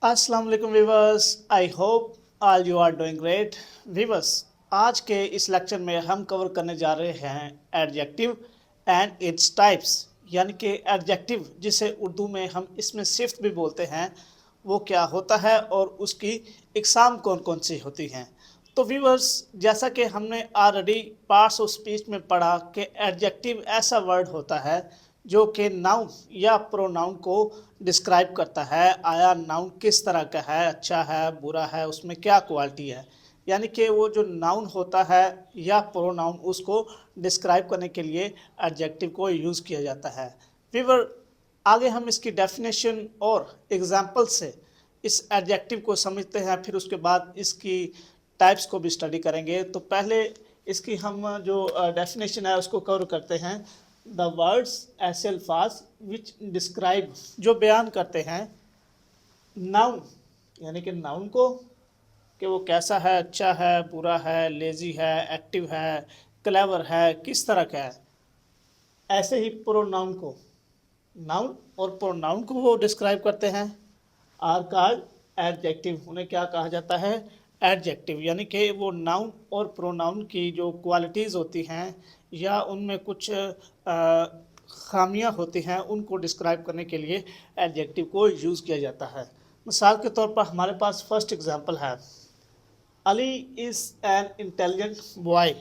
अस्सलाम वालेकुम viewers, I hope all you are doing great. Viewers, आज के इस लेक्चर में हम कवर करने जा रहे हैं एडजेक्टिव एंड इट्स टाइप्स, यानी कि एडजेक्टिव जिसे उर्दू में हम इसमें सिफ्त भी बोलते हैं, वो क्या होता है और उसकी इकसाम कौन कौन सी होती हैं। तो व्यूअर्स, जैसा कि हमने ऑलरेडी पार्ट्स ऑफ स्पीच में पढ़ा कि एडजेक्टिव ऐसा वर्ड होता है जो कि नाउन या प्रोनाउन को डिस्क्राइब करता है। आया नाउन किस तरह का है, अच्छा है, बुरा है, उसमें क्या क्वालिटी है, यानी कि वो जो नाउन होता है या प्रोनाउन उसको डिस्क्राइब करने के लिए एडजेक्टिव को यूज़ किया जाता है। व्यूअर, आगे हम इसकी डेफिनेशन और एग्जाम्पल से इस एडजेक्टिव को समझते हैं, फिर उसके बाद इसकी टाइप्स को भी स्टडी करेंगे। तो पहले इसकी हम जो डेफिनेशन है उसको कवर करते हैं। द वर्ड्स ऐसे अल्फाज विच डिस्क्राइब, जो बयान करते हैं नाउन, यानी कि नाउन को, कि वो कैसा है, अच्छा है, बुरा है, लेजी है, एक्टिव है, क्लेवर है, किस तरह का है। ऐसे ही प्रोनाउन को, नाउन और प्रोनाउन को वो डिस्क्राइब करते हैं, आर कॉल्ड एडजेक्टिव। उन्हें क्या कहा जाता है? एडजेक्टिव। यानी कि वो नाउन और प्रोनाउन की जो क्वालिटीज़ होती हैं या उनमें कुछ खामियां होती हैं, उनको डिस्क्राइब करने के लिए एडजेक्टिव को यूज़ किया जाता है। मिसाल के तौर पर हमारे पास फर्स्ट एग्जांपल है, Ali is an intelligent boy.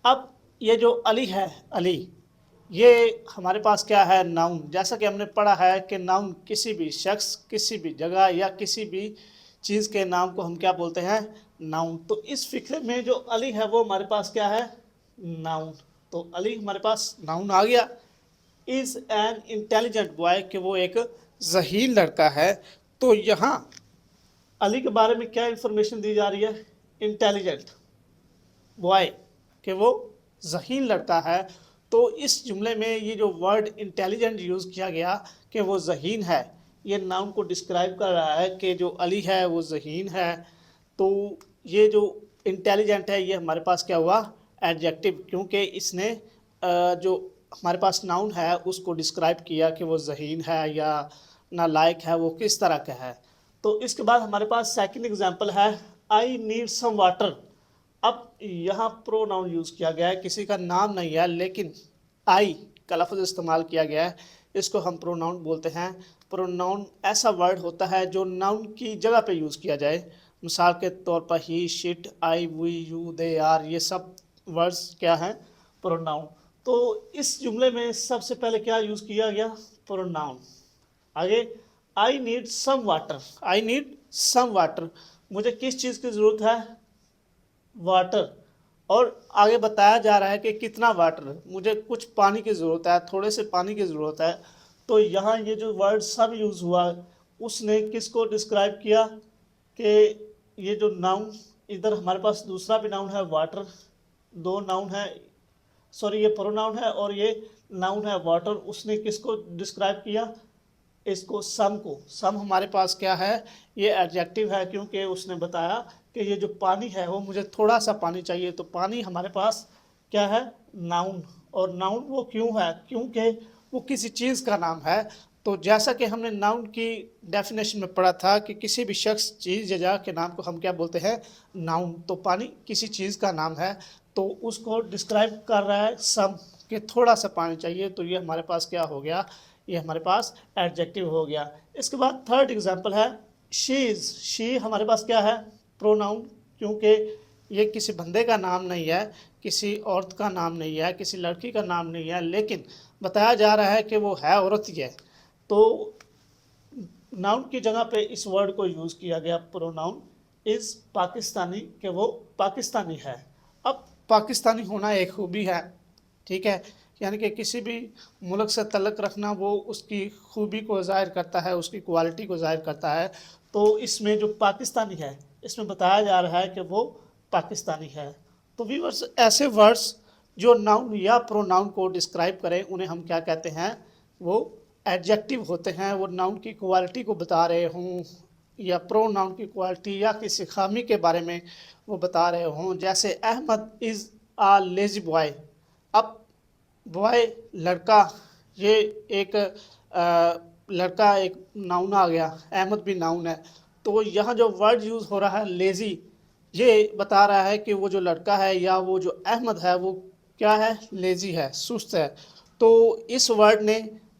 अब ये जो अली है, अली, ये हमारे पास क्या है? नाउन। जैसा कि हमने पढ़ा है कि नाउन किसी भी शख्स, किसी भी जगह या किसी भी चीज़ के नाम को हम क्या बोलते हैं? नाउन। तो इस फिक्रे में जो अली है वो हमारे पास क्या है? नाउन। तो अली हमारे पास नाउन आ गया। इज़ एन इंटेलिजेंट बॉय, कि वो एक ज़हीन लड़का है। तो यहाँ अली के बारे में क्या इंफॉर्मेशन दी जा रही है? इंटेलिजेंट बॉय, कि वो ज़हीन लड़का है। तो इस जुमले में ये जो वर्ड इंटेलिजेंट यूज़ किया गया कि वो ज़हीन है, ये नाउन को डिस्क्राइब कर रहा है कि जो अली है वो ज़हीन है। तो ये जो इंटेलिजेंट है ये हमारे पास क्या हुआ? एडजेक्टिव, क्योंकि इसने जो हमारे पास नाउन है उसको डिस्क्राइब किया कि वो ज़हीन है या नालायक है, वो किस तरह का है। तो इसके बाद हमारे पास सेकंड एग्जांपल है, आई नीड सम वाटर। अब यहाँ प्रोनाउन यूज़ किया गया है, किसी का नाम नहीं है, लेकिन आई का लफ्ज़ इस्तेमाल किया गया है। इसको हम प्रोनाउन बोलते हैं। प्रोनाउन ऐसा वर्ड होता है जो नाउन की जगह पे यूज़ किया जाए। मिसाल के तौर पर he, she it, I, we, you, they, are, ये सब वर्ड्स क्या हैं? प्रोनाउन। तो इस जुमले में सबसे पहले क्या यूज़ किया गया? प्रोनाउन। आगे, I need some water. I need some water, मुझे किस चीज़ की ज़रूरत है? वाटर। और आगे बताया जा रहा है कि कितना वाटर, मुझे कुछ पानी की ज़रूरत है, थोड़े से पानी की ज़रूरत है। तो यहाँ ये जो वर्ड सब यूज़ हुआ, उसने किसको डिस्क्राइब किया? कि ये जो नाउन, इधर हमारे पास दूसरा भी नाउन है वाटर, दो नाउन है, सॉरी ये प्रोनाउन है और ये नाउन है वाटर। उसने किसको डिस्क्राइब किया? इसको, सम को। सम हमारे पास क्या है? ये एडजेक्टिव है, क्योंकि उसने बताया कि ये जो पानी है वो मुझे थोड़ा सा पानी चाहिए। तो पानी हमारे पास क्या है? नाउन। और नाउन वो क्यों है? क्योंकि वो किसी चीज़ का नाम है। तो जैसा कि हमने नाउन की डेफिनेशन में पढ़ा था कि किसी भी शख्स, चीज़ या जगह के नाम को हम क्या बोलते हैं? नाउन। तो पानी किसी चीज़ का नाम है, तो उसको डिस्क्राइब कर रहा है सम, कि थोड़ा सा पानी चाहिए। तो ये हमारे पास क्या हो गया? ये हमारे पास एडजेक्टिव हो गया। इसके बाद थर्ड एग्जांपल है, शी इज़। शी हमारे पास क्या है? प्रोनाउन, क्योंकि ये किसी बंदे का नाम नहीं है, किसी औरत का नाम नहीं है, किसी लड़की का नाम नहीं है, लेकिन बताया जा रहा है कि वो है, औरत ही है। तो नाउन की जगह पे इस वर्ड को यूज़ किया गया, प्रोनाउन इज़ पाकिस्तानी, कि वो पाकिस्तानी है। अब पाकिस्तानी होना एक खूबी है, ठीक है, यानी कि किसी भी मुल्क से तल्लक रखना वो उसकी खूबी को ज़ाहिर करता है, उसकी क्वालिटी को ज़ाहिर करता है। तो इसमें जो पाकिस्तानी है, इसमें बताया जा रहा है कि वो पाकिस्तानी है। तो व्यूअर्स, ऐसे वर्ड्स जो नाउन या प्रोनाउन को डिस्क्राइब करें उन्हें हम क्या कहते हैं? वो एडजेक्टिव होते हैं। वो नाउन की क्वालिटी को बता रहे हों या प्रोनाउन की क्वालिटी या किसी खामी के बारे में वो बता रहे हों। जैसे Ahmed is a lazy boy. अब बॉय, लड़का, ये एक लड़का एक नाउन आ गया, अहमद भी नाउन है, तो यहाँ जो वर्ड यूज़ हो रहा है लेज़ी, ये बता रहा है कि वो जो लड़का है या वो जो अहमद है वो क्या है, लेज़ी है, सुस्त है। तो इस वर्ड ने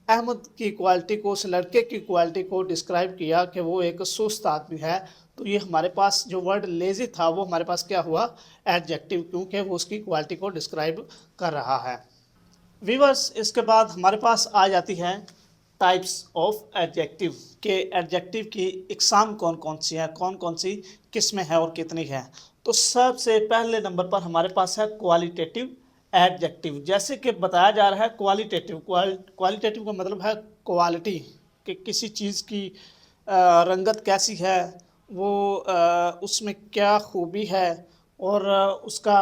अहमद की क्वालिटी को, उस लड़के की क्वालिटी को डिस्क्राइब किया कि वो एक सुस्त आदमी है। तो ये हमारे पास जो वर्ड लेज़ी था वो हमारे पास क्या हुआ, एडजेक्टिव, क्योंकि वो उसकी क्वालिटी को डिस्क्राइब कर रहा है। वीवर्स, इसके बाद हमारे पास आ जाती है टाइप्स ऑफ एडजेक्टिव, के एडजेक्टिव की इकसाम कौन कौन सी है, कौन कौन सी किस्में हैं और कितनी है। तो सबसे पहले नंबर पर हमारे पास है क्वालिटेटिव एडजेक्टिव। जैसे कि बताया जा रहा है क्वालिटेटिव, क्वालिटेटिव का मतलब है क्वालिटी, कि किसी चीज़ की रंगत कैसी है, वो उसमें क्या खूबी है, और उसका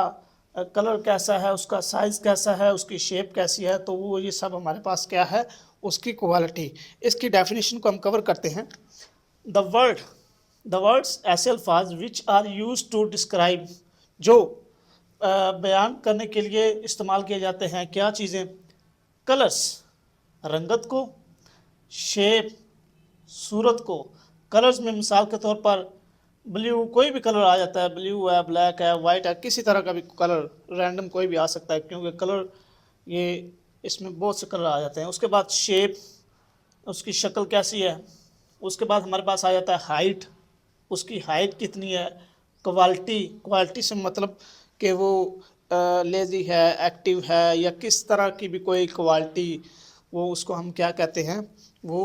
कलर कैसा है, उसका साइज़ कैसा है, उसकी शेप कैसी है। तो वो ये सब हमारे पास क्या है, उसकी क्वालिटी। इसकी डेफिनेशन को हम कवर करते हैं। द वर्ड द वर्ड्स ऐसे अल्फाज which are use to describe, जो बयान करने के लिए इस्तेमाल किए जाते हैं क्या चीज़ें, कलर्स रंगत को, शेप सूरत को। कलर्स में मिसाल के तौर पर ब्लू, कोई भी कलर आ जाता है, ब्लू है, ब्लैक है, वाइट है, किसी तरह का भी कलर रैंडम कोई भी आ सकता है, क्योंकि कलर ये इसमें बहुत से कलर आ जाते हैं। उसके बाद शेप, उसकी शक्ल कैसी है। उसके बाद हमारे पास आ जाता है हाइट, उसकी हाइट कितनी है। क्वालिटी, क्वालिटी से मतलब कि वो लेज़ी है, एक्टिव है, या किस तरह की भी कोई क्वालिटी, वो उसको हम क्या कहते हैं, वो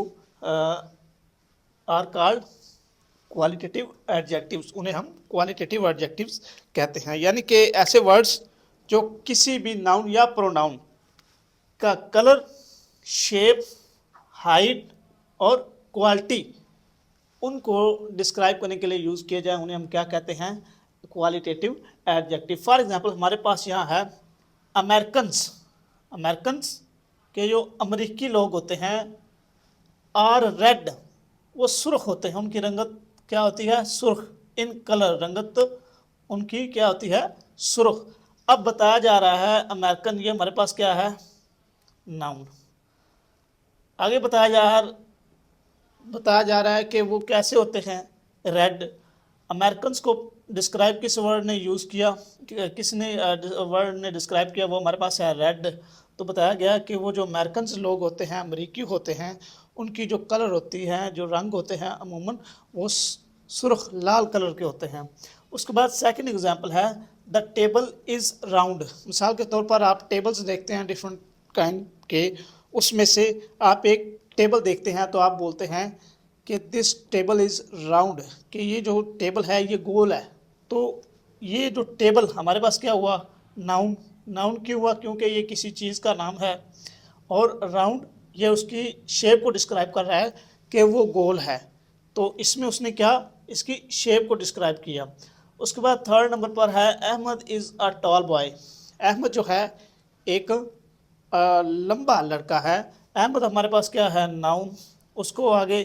आर कॉल्ड क्वालिटेटिव एडजेक्टिव्स, उन्हें हम क्वालिटेटिव एडजेक्टिव्स कहते हैं। यानी कि ऐसे वर्ड्स जो किसी भी नाउन या प्रोनाउन का कलर, शेप, हाइट और क्वालिटी, उनको डिस्क्राइब करने के लिए यूज़ किए जाए, उन्हें हम क्या कहते हैं, क्वालिटेटिव एडजेक्टिव। फॉर एग्जांपल हमारे पास यहाँ है अमेरिकन्स। अमेरिकन्स के जो अमेरिकी लोग होते हैं आर रेड, वो सुर्ख होते हैं, उनकी रंगत क्या होती है, सुर्ख, इन कलर, रंगत उनकी क्या होती है, सुर्ख। अब बताया जा रहा है अमेरिकन, ये हमारे पास क्या है, नाउन। आगे बताया जा रहा है कि वो कैसे होते हैं, रेड। अमेरिकन्स को डिस्क्राइब किस वर्ड ने यूज़ किया, किसने वर्ड ने डिस्क्राइब किया, वो हमारे पास है रेड। तो बताया गया कि वो जो अमेरिकन्स लोग होते हैं, अमरीकी होते हैं, उनकी जो कलर होती हैं, जो रंग होते हैं, अमूमन वो सुर्ख लाल कलर के होते हैं। उसके बाद सेकंड एग्जांपल है द टेबल इज़ राउंड। मिसाल के तौर पर आप टेबल्स देखते हैं डिफरेंट काइंड के, उसमें से आप एक टेबल देखते हैं तो आप बोलते हैं कि दिस टेबल इज़ राउंड, कि ये जो टेबल है ये गोल है। तो ये जो टेबल हमारे पास क्या हुआ, नाउन। नाउन क्यों हुआ, क्योंकि ये किसी चीज़ का नाम है, और राउंड ये उसकी शेप को डिस्क्राइब कर रहा है कि वो गोल है। तो इसमें उसने क्या, इसकी शेप को डिस्क्राइब किया। उसके बाद थर्ड नंबर पर है Ahmed is a tall boy. Ahmed जो है एक लंबा लड़का है। अहमद हमारे पास क्या है, नाउन। उसको आगे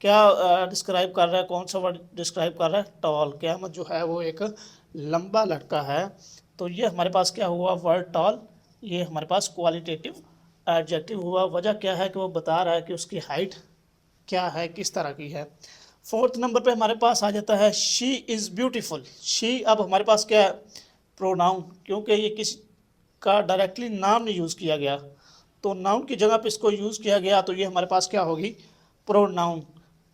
क्या डिस्क्राइब कर रहा है, कौन सा वर्ड डिस्क्राइब कर रहा है, टॉल, कि अहमद जो है वो एक लंबा लड़का है। तो ये हमारे पास क्या हुआ, वर्ड टॉल, ये हमारे पास क्वालिटेटिव एडजेक्टिव हुआ। वजह क्या है कि वो बता रहा है कि उसकी हाइट क्या है, किस तरह की है। फोर्थ नंबर पे हमारे पास आ जाता है शी इज़ ब्यूटीफुल। शी अब हमारे पास क्या है, प्रोनाउन, क्योंकि ये किसी का डायरेक्टली नाम नहीं यूज़ किया गया, तो नाउन की जगह पे इसको यूज़ किया गया, तो ये हमारे पास क्या होगी, प्रोनाउन।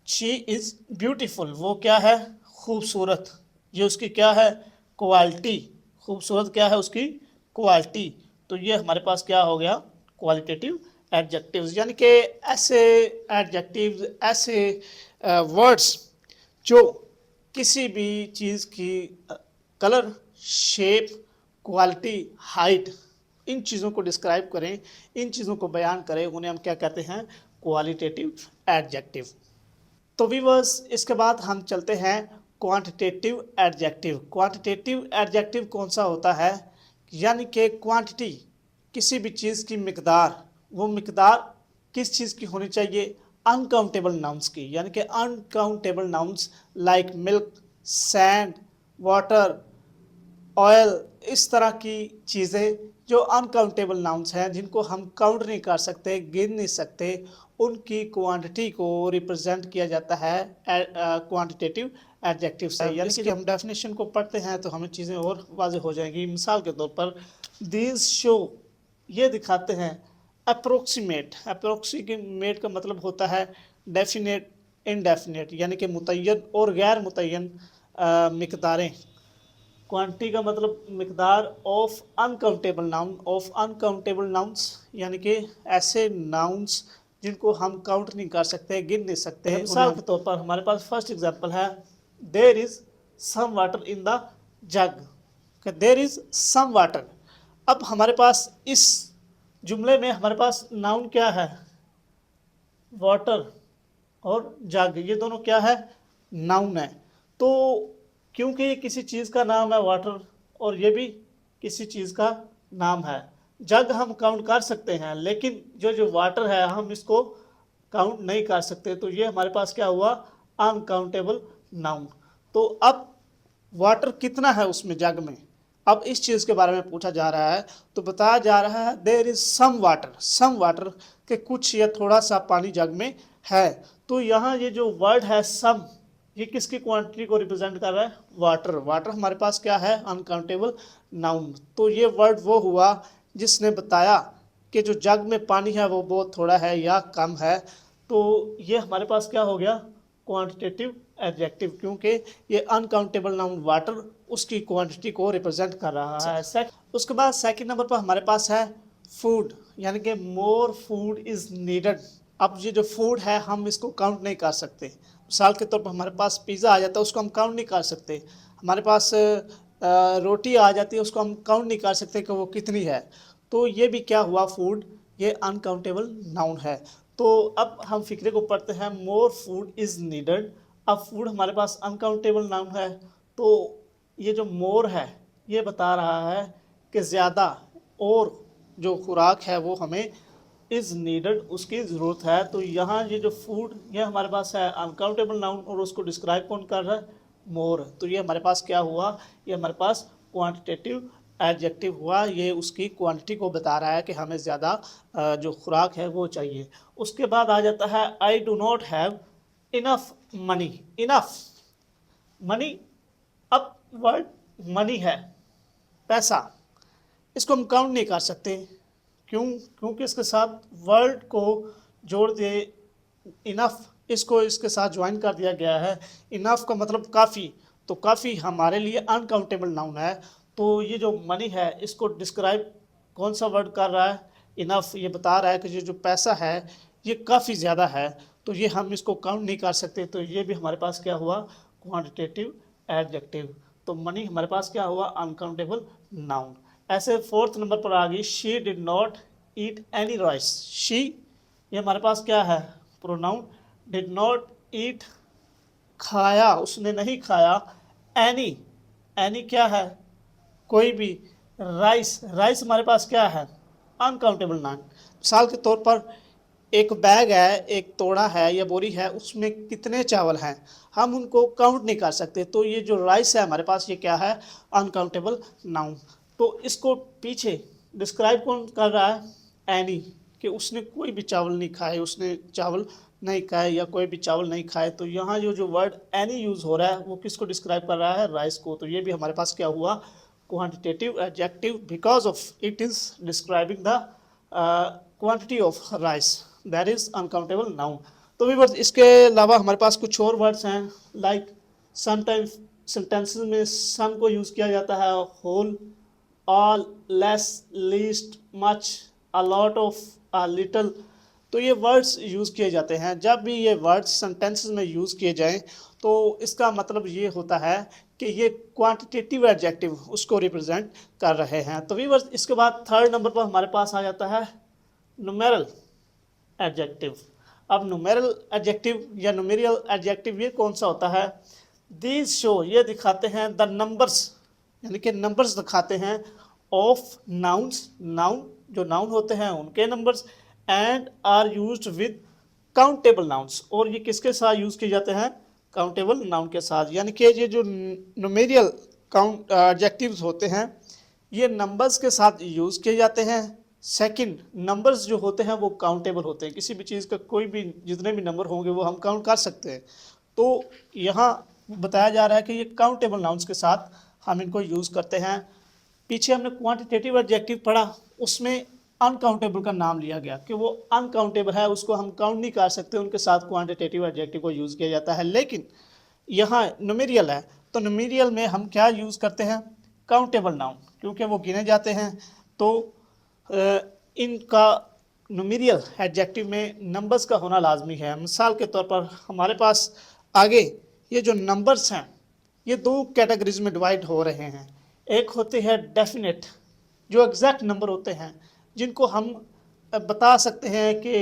शी इज़ ब्यूटीफुल, वो क्या है, खूबसूरत। ये उसकी क्या है, क्वालिटी। खूबसूरत क्या है, उसकी क्वालिटी। तो ये हमारे पास क्या हो गया, क्वालिटेटिव एडजेक्टिव्स। यानी कि ऐसे एडजेक्टिव्स, ऐसे वर्ड्स जो किसी भी चीज़ की कलर, शेप, क्वालिटी, हाइट, इन चीज़ों को डिस्क्राइब करें, इन चीज़ों को बयान करें, उन्हें हम क्या कहते हैं, क्वालिटेटिव एडजेक्टिव। तो व्यूअर्स, इसके बाद हम चलते हैं क्वांटिटेटिव एडजेक्टिव। क्वांटिटेटिव एडजेक्टिव कौन सा होता है, यानी कि क्वांटिटी, किसी भी चीज़ की मिकदार, वो मिकदार किस चीज़ की होनी चाहिए, अनकाउंटेबल नाउन्स की। यानी कि uncountable nouns like milk, sand, water, oil, इस तरह की चीज़ें जो अनकाउंटेबल नाउन्स हैं, जिनको हम काउंट नहीं कर सकते, गिन नहीं सकते, उनकी क्वांटिटी को रिप्रेजेंट किया जाता है क्वांटिटेटिव एडजेक्टिव से। यानी कि जब हम डेफिनेशन को पढ़ते हैं तो हमें चीज़ें और वाज़ेह हो जाएंगी। मिसाल के तौर पर दीज शो, ये दिखाते हैं अप्रोक्सीमेट। अप्रोक्सीमेट का मतलब होता है डेफिनेट, इनडेफिनेट, यानी कि मुतय्यन और गैर मुतय्यन मिकदारें। क्वांटिटी का मतलब मिकदार of uncountable noun, of uncountable nouns, यानी कि ऐसे नाउन्स जिनको हम काउंट नहीं कर सकते, गिन नहीं सकते। मिसाल के तौर पर हमारे पास फर्स्ट एग्जांपल है there is some water in the jug. There is some water. अब हमारे पास इस जुमले में हमारे पास नाउन क्या है, वाटर और जग, ये दोनों क्या है, नाउन है। तो क्योंकि ये किसी चीज़ का नाम है वाटर और ये भी किसी चीज़ का नाम है। जग हम काउंट कर सकते हैं, लेकिन जो वाटर है हम इसको काउंट नहीं कर सकते। तो ये हमारे पास क्या हुआ, अनकाउंटेबल नाउन। तो अब वाटर कितना है उसमें, जग में, अब इस चीज़ के बारे में पूछा जा रहा है। तो बताया जा रहा है there is some water, some water के कुछ या थोड़ा सा पानी जग में है। तो यहाँ ये जो वर्ड है सम, ये किसकी क्वांटिटी को रिप्रेजेंट कर रहा है, वाटर। वाटर हमारे पास क्या है, अनकाउंटेबल नाउन। तो ये वर्ड वो हुआ जिसने बताया कि जो जग में पानी है वो बहुत थोड़ा है या कम है। तो ये हमारे पास क्या हो गया, क्वांटिटेटिव एडजेक्टिव, क्योंकि ये अनकाउंटेबल नाउन वाटर उसकी क्वांटिटी को रिप्रेजेंट कर रहा है। उसके बाद सेकंड नंबर पर हमारे पास है फूड, यानी कि मोर फूड इज़ नीडेड। अब ये जो फूड है हम इसको काउंट नहीं कर सकते। मिसाल के तौर पर हमारे पास पिज़्ज़ा आ जाता है, उसको हम काउंट नहीं कर सकते। हमारे पास रोटी आ जाती है, उसको हम काउंट नहीं कर सकते कि वो कितनी है। तो ये भी क्या हुआ, फूड, ये अनकाउंटेबल नाउन है। तो अब हम फिक्रे को पढ़ते हैं, मोर फूड इज़ नीडेड। अब फूड हमारे पास अनकाउंटेबल नाउन है, तो ये जो मोर है ये बता रहा है कि ज़्यादा और जो खुराक है वो हमें इज़ नीडेड, उसकी ज़रूरत है। तो यहाँ ये जो फूड ये हमारे पास है अनकाउंटेबल नाउन और उसको डिस्क्राइब कौन कर रहा है, मोर। तो ये हमारे पास क्या हुआ, ये हमारे पास क्वांटिटेटिव एडजेक्टिव हुआ। ये उसकी क्वांटिटी को बता रहा है कि हमें ज़्यादा जो खुराक है वो चाहिए। उसके बाद आ जाता है I do not have enough money. Enough money, अब वर्ड मनी है, पैसा, इसको हम काउंट नहीं कर सकते। क्योंकि इसके साथ वर्ड को जोड़ दिए, इनफ, इसको इसके साथ ज्वाइन कर दिया गया है। इनफ का मतलब काफ़ी, तो काफ़ी हमारे लिए अनकाउंटेबल नाउन है। तो ये जो मनी है इसको डिस्क्राइब कौन सा वर्ड कर रहा है, इनफ। ये बता रहा है कि ये जो पैसा है ये काफ़ी ज़्यादा है, तो ये हम इसको काउंट नहीं कर सकते। तो ये भी हमारे पास क्या हुआ, क्वांटिटेटिव एडजेक्टिव। तो मनी हमारे पास क्या हुआ, अनकाउंटेबल नाउन। ऐसे फोर्थ नंबर पर आ गई she did not eat any rice. She, ये हमारे पास क्या है, प्रोनाउन। डिड नॉट ईट, खाया, उसने नहीं खाया। एनी, एनी क्या है, कोई भी। राइस, राइस हमारे पास क्या है, अनकाउंटेबल नाउन। मिसाल के तौर पर एक बैग है, एक तोड़ा है या बोरी है, उसमें कितने चावल हैं, हम उनको काउंट नहीं कर सकते। तो ये जो राइस है हमारे पास ये क्या है, अनकाउंटेबल नाउन। तो इसको पीछे डिस्क्राइब कौन कर रहा है, एनी, कि उसने कोई भी चावल नहीं खाए, उसने चावल नहीं खाए या कोई भी चावल नहीं खाए। तो यहाँ जो वर्ड एनी यूज़ हो रहा है वो किसको डिस्क्राइब कर रहा है, राइस को। तो ये भी हमारे पास क्या हुआ, quantitative adjective, because of it is describing the quantity of rice, that is uncountable noun. तो व्यूअर्स इसके अलावा हमारे पास कुछ और वर्ड्स हैं, लाइक समटाइम्स सेंटेंसेस में सम को यूज़ किया जाता है, whole, all, less, least, much, a lot of, a little. तो ये वर्ड्स यूज़ किए जाते हैं। जब भी ये वर्ड्स सेंटेंसेस में यूज़ किए जाएं तो इसका मतलब ये होता है कि ये क्वांटिटेटिव एडजेक्टिव उसको रिप्रेजेंट कर रहे हैं। तो व्यूअर्स इसके बाद थर्ड नंबर पर हमारे पास आ जाता है न्यूमेरल एडजेक्टिव। अब न्यूमेरल एडजेक्टिव या न्यूमेरियल एडजेक्टिव ये कौन सा होता है, दीज शो, ये दिखाते हैं द नंबर्स, यानी कि नंबर्स दिखाते हैं, ऑफ नाउन्स, नाउन, जो नाउन होते हैं उनके numbers, and are used with countable nouns, और ये किसके साथ यूज़ किए जाते हैं, काउंटेबल नाउन के साथ। यानी कि ये जो न्यूमेरियल काउंट एडजेक्टिव्स होते हैं ये नंबर्स के साथ यूज़ किए जाते हैं, सेकंड, नंबर्स जो होते हैं वो काउंटेबल होते हैं, किसी भी चीज़ का कोई भी जितने भी नंबर होंगे वो हम काउंट कर सकते हैं। तो यहाँ बताया जा रहा है कि ये काउंटेबल नाउन्स के साथ हम इनको यूज़ करते हैं। पीछे हमने क्वांटिटेटिव एडजेक्टिव पढ़ा, उसमें अनकाउंटेबल का नाम लिया गया कि वो अनकाउंटेबल है, उसको हम काउंट नहीं कर सकते, उनके साथ क्वांटिटेटिव एडजेक्टिव को यूज़ किया जाता है। लेकिन यहाँ न्यूमेरियल है, तो न्यूमेरियल में हम क्या यूज़ करते हैं, काउंटेबल नाउन, क्योंकि वो गिने जाते हैं। तो इनका न्यूमेरियल एडजेक्टिव में नंबर्स का होना लाजमी है। मिसाल के तौर पर हमारे पास आगे ये जो नंबर्स हैं ये दो कैटेगरीज में डिवाइड हो रहे हैं। एक होते हैं डेफिनेट, जो एग्जैक्ट नंबर होते हैं, जिनको हम बता सकते हैं कि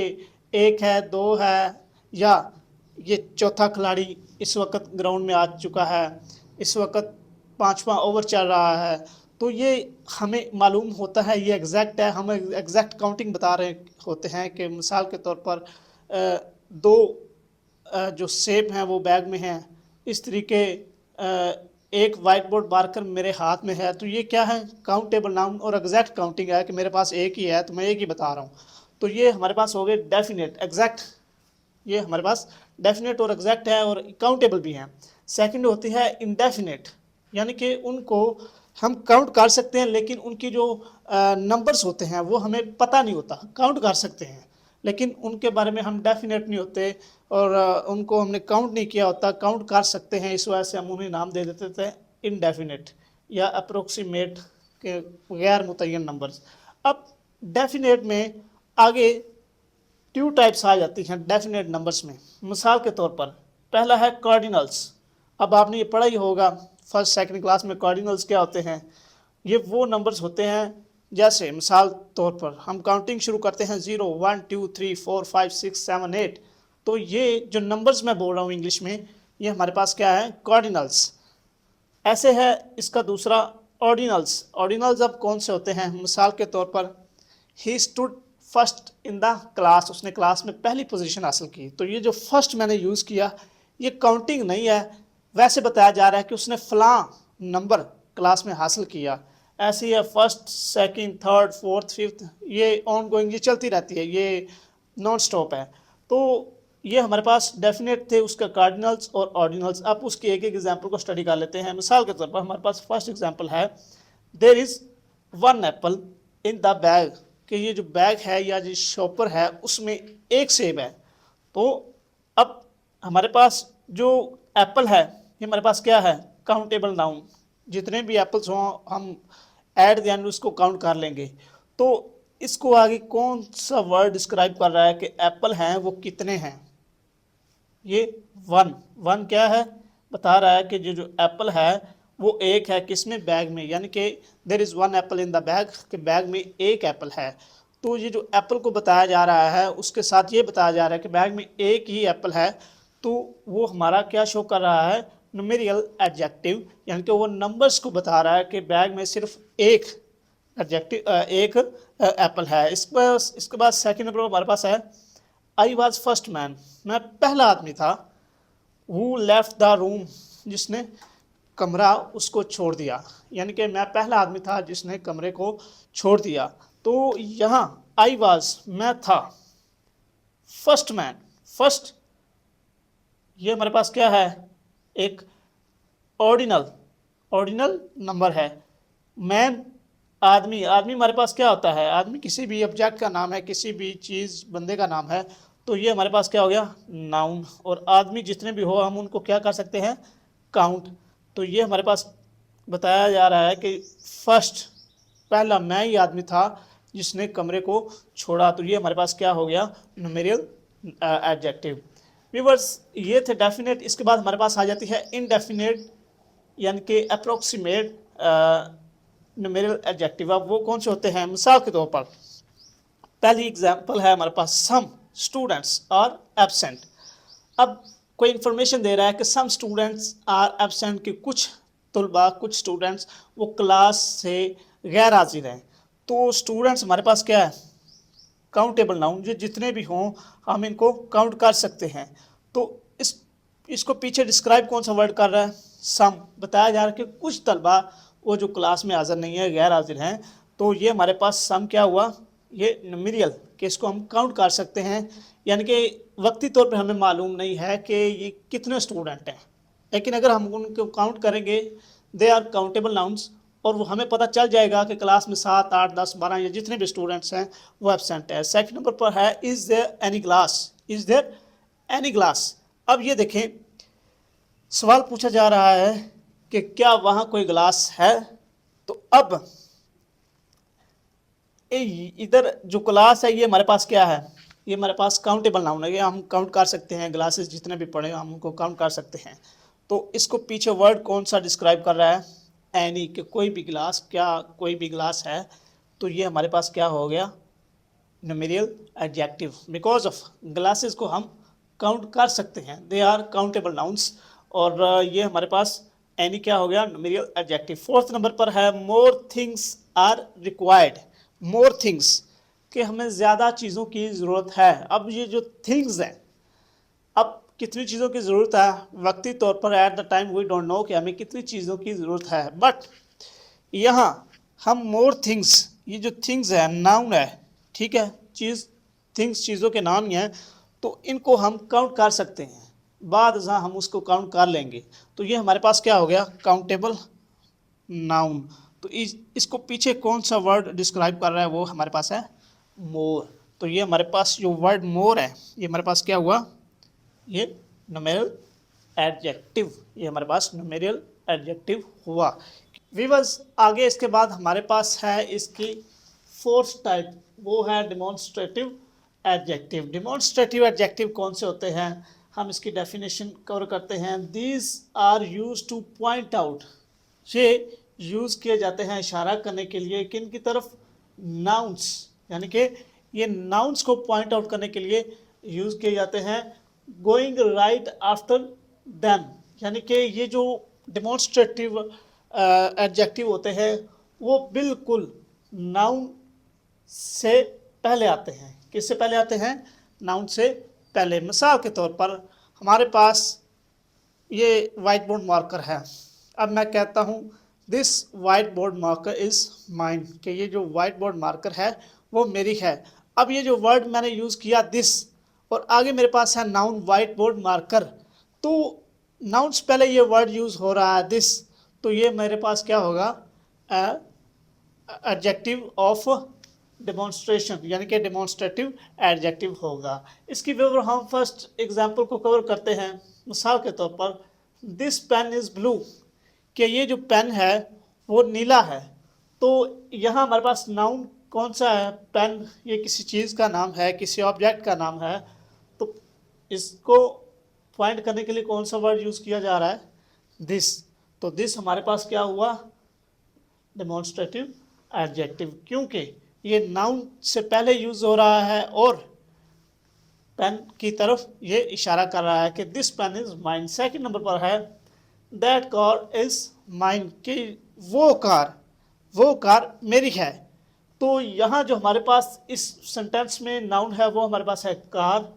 एक है, दो है, या ये चौथा खिलाड़ी इस वक्त ग्राउंड में आ चुका है, इस वक्त 5वां ओवर चल रहा है। तो ये हमें मालूम होता है, ये एग्जैक्ट है, हम एग्जैक्ट काउंटिंग बता रहे होते हैं कि मिसाल के तौर पर दो जो सेब हैं वो बैग में हैं, इस तरीके एक वाइट बोर्ड मार्कर मेरे हाथ में है। तो ये क्या है, काउंटेबल नाउन और एग्जैक्ट काउंटिंग है कि मेरे पास एक ही है तो मैं एक ही बता रहा हूँ। तो ये हमारे पास हो गए डेफिनेट, एग्जैक्ट, ये हमारे पास डेफिनेट और एग्जैक्ट है और काउंटेबल भी हैं। सेकंड होती है इंडेफिनेट, यानी कि उनको हम काउंट कर सकते हैं लेकिन उनकी जो नंबर्स होते हैं वो हमें पता नहीं होता, काउंट कर सकते हैं लेकिन उनके बारे में हम डेफिनेट नहीं होते और उनको हमने काउंट नहीं किया होता, काउंट कर सकते हैं, इस वजह से हम उन्हें नाम दे देते थे इनडेफिनेट या अप्रोक्सीमेट के गैर मुतय्यन नंबर्स। अब डेफिनेट में आगे टू टाइप्स आ जाती हैं डेफिनेट नंबर्स में। मिसाल के तौर पर पहला है कार्डिनल्स। अब आपने ये पढ़ा ही होगा फर्स्ट सेकंड क्लास में, कार्डिनल्स क्या होते हैं। ये वो नंबर्स होते हैं, जैसे मिसाल तौर पर हम काउंटिंग शुरू करते हैं 0 1 2 3 4 5 6 7 8। तो ये जो नंबर्स मैं बोल रहा हूँ इंग्लिश में, ये हमारे पास क्या है, कार्डिनल्स। ऐसे है इसका दूसरा ऑर्डिनल्स। ऑर्डिनल्स अब कौन से होते हैं, मिसाल के तौर पर he stood first in the class, उसने क्लास में पहली पोजीशन हासिल की। तो ये जो फर्स्ट मैंने यूज़ किया ये काउंटिंग नहीं है, वैसे बताया जा रहा है कि उसने फलां नंबर क्लास में हासिल किया। ऐसे ही है first second third fourth fifth, ये ऑन गोइंग, ये चलती रहती है, ये नॉन स्टॉप है। तो ये हमारे पास डेफिनेट थे, उसका कार्डिनल्स और ऑर्डिनल्स। आप उसके एक एक एग्जाम्पल को स्टडी कर लेते हैं। मिसाल के तौर पर हमारे पास फर्स्ट एग्जाम्पल है, there is one apple in the bag, कि ये जो बैग है या जो शॉपर है उसमें एक सेब है। तो अब हमारे पास जो एप्पल है ये हमारे पास क्या है, काउंटेबल नाउन, जितने भी एप्पल्स हों हम ऐट द एंड उसको काउंट कर लेंगे। तो इसको आगे कौन सा वर्ड डिस्क्राइब कर रहा है कि एप्पल हैं वो कितने हैं, ये वन, वन क्या है, बता रहा है कि जो जो एप्पल है वो एक है, किसमें, बैग में, यानी कि there is one apple in the bag, कि बैग में एक एप्पल है। तो ये जो एप्पल को बताया जा रहा है उसके साथ ये बताया जा रहा है कि बैग में एक ही एप्पल है। तो वो हमारा क्या शो कर रहा है, न्यूमेरियल एडजेक्टिव, यानी कि वो नंबर्स को बता रहा है कि बैग में सिर्फ एक एडजेक्टिव एक एप्पल है। इसके बाद सेकंड नंबर हमारे पास है आई वॉज फर्स्ट मैन, मैं पहला आदमी था। हु लेफ्ट द रूम, जिसने कमरा उसको छोड़ दिया, यानी कि मैं पहला आदमी था जिसने कमरे को छोड़ दिया। तो यहाँ आई वॉज मैं था, फर्स्ट मैन, फर्स्ट ये हमारे पास क्या है, एक ऑर्डिनल, ऑर्डिनल नंबर है। मैन आदमी, आदमी हमारे पास क्या होता है, आदमी किसी भी ऑब्जेक्ट का नाम है, किसी भी चीज़ बंदे का नाम है। तो ये हमारे पास क्या हो गया, नाउन। और आदमी जितने भी हो हम उनको क्या कर सकते हैं, काउंट। तो ये हमारे पास बताया जा रहा है कि फर्स्ट, पहला मैं ही आदमी था जिसने कमरे को छोड़ा। तो ये हमारे पास क्या हो गया, न्यूमेरियल एडजेक्टिव। व्यूअर्स ये थे डेफिनेट। इसके बाद हमारे पास आ जाती है इनडेफिनेट, यानी कि अप्रोक्सीमेट न्यूमेरियल एडजेक्टिव। अब वो कौन से होते हैं, मिसाल के तौर पर पहली एग्जांपल है हमारे पास, सम स्टूडेंट्स आर एब्सेंट। अब कोई इन्फॉर्मेशन दे रहा है कि सम स्टूडेंट्स आर एब्सेंट, कि कुछ तलबा, कुछ स्टूडेंट्स वो क्लास से गैर हाजिर हैं। तो स्टूडेंट्स हमारे पास क्या है, काउंटेबल नाउन, जो जितने भी हों हम इनको काउंट कर सकते हैं। तो इसको पीछे डिस्क्राइब कौन सा वर्ड कर रहा है, सम। बताया जा रहा है कि कुछ तलबा वो जो क्लास में हाजिर नहीं है, गैर हाजिर हैं। तो ये हमारे पास सम क्या हुआ, ये न्यूमेरियल कि इसको हम काउंट कर सकते हैं, यानी कि वक्ती तौर पे हमें मालूम नहीं है कि ये कितने स्टूडेंट हैं, लेकिन अगर हम उनको काउंट करेंगे दे आर काउंटेबल नाउन्स, और वो हमें पता चल जाएगा कि क्लास में 7, 8, 10, 12 या जितने भी स्टूडेंट्स हैं वो एब्सेंट है। सेकंड नंबर पर है is there any class, is there any class. अब ये देखें, सवाल पूछा जा रहा है कि क्या वहाँ कोई क्लास है। तो अब इधर जो क्लास है ये हमारे पास क्या है, ये हमारे पास काउंटेबल नाउन है, ये हम काउंट कर सकते हैं, ग्लासेस जितने भी पड़े हम उनको काउंट कर सकते हैं। तो इसको पीछे वर्ड कौन सा डिस्क्राइब कर रहा है, एनी, कि कोई भी ग्लास, क्या कोई भी ग्लास है। तो ये हमारे पास क्या हो गया, न्यूमेरियल एडजेक्टिव, बिकॉज ऑफ ग्लासेस को हम काउंट कर सकते हैं, दे आर काउंटेबल नाउन्स। और ये हमारे पास एनी क्या हो गया, न्यूमेरियल एडजेक्टिव। फोर्थ नंबर पर है more things are required, more things कि हमें ज़्यादा चीज़ों की ज़रूरत है। अब ये जो थिंग्स है, अब कितनी चीज़ों की ज़रूरत है, वक्ती तौर पर at the time we don't know कि हमें कितनी चीज़ों की ज़रूरत है, बट यहाँ हम मोर थिंग्स, ये जो थिंग्स है नाउन है, ठीक है, चीज़, थिंग्स चीज़ों के नाम ही हैं, तो इनको हम काउंट कर सकते हैं, बाद जहाँ हम उसको काउंट कर लेंगे। तो ये हमारे पास क्या हो गया, काउंटेबल नाउन। तो इसको पीछे कौन सा वर्ड डिस्क्राइब कर रहा है, वो हमारे पास है मोर। तो ये हमारे पास जो वर्ड मोर है, ये हमारे पास क्या हुआ, ये न्यूमेरियल एडजेक्टिव, ये हमारे पास न्यूमेरियल एडजेक्टिव हुआ। वीवर्स, आगे इसके बाद हमारे पास है इसकी फोर्थ टाइप, वो है डिमॉन्स्ट्रेटिव एडजेक्टिव। डिमॉन्स्ट्रेटिव एडजेक्टिव कौन से होते हैं, हम इसकी डेफिनेशन कवर करते हैं। These are use to point out, ये यूज़ किए जाते हैं इशारा करने के लिए, किन की तरफ, नाउन्स, यानी कि ये नाउन्स को पॉइंट आउट करने के लिए यूज़ किए जाते हैं। गोइंग राइट आफ्टर दैम, यानी कि ये जो डिमॉन्स्ट्रेटिव एडजेक्टिव होते हैं वो बिल्कुल नाउन से पहले आते हैं। किससे पहले आते हैं, नाउन से पहले। मिसाल के तौर पर हमारे पास ये वाइट बोर्ड मार्कर है, अब मैं कहता हूँ this white board marker is mine, कि ये जो वाइट बोर्ड मार्कर है वो मेरी है। अब ये जो वर्ड मैंने यूज़ किया दिस, और आगे मेरे पास है नाउन वाइट बोर्ड मार्कर, तो नाउन से पहले ये वर्ड यूज़ हो रहा है दिस, तो ये मेरे पास क्या होगा, एडजेक्टिव ऑफ डिमॉन्स्ट्रेशन, यानी कि डिमॉन्स्ट्रेटिव एडजेक्टिव होगा। इसकी वजह हम फर्स्ट एग्जांपल को कवर करते हैं। मिसाल के तौर पर दिस पेन इज़ ब्लू, कि ये जो पेन है वो नीला है। तो यहाँ हमारे पास नाउन कौन सा है, पेन, ये किसी चीज़ का नाम है, किसी ऑब्जेक्ट का नाम है, तो इसको पॉइंट करने के लिए कौन सा वर्ड यूज़ किया जा रहा है, दिस। तो दिस हमारे पास क्या हुआ, डेमोन्स्ट्रेटिव एडजेक्टिव, क्योंकि ये नाउन से पहले यूज़ हो रहा है और पेन की तरफ ये इशारा कर रहा है कि this pen is mine. Second number पर है दैट कार इज़ माइन, कि वो कार मेरी है। तो यहाँ जो हमारे पास इस सेंटेंस में नाउन है वो हमारे पास है कार,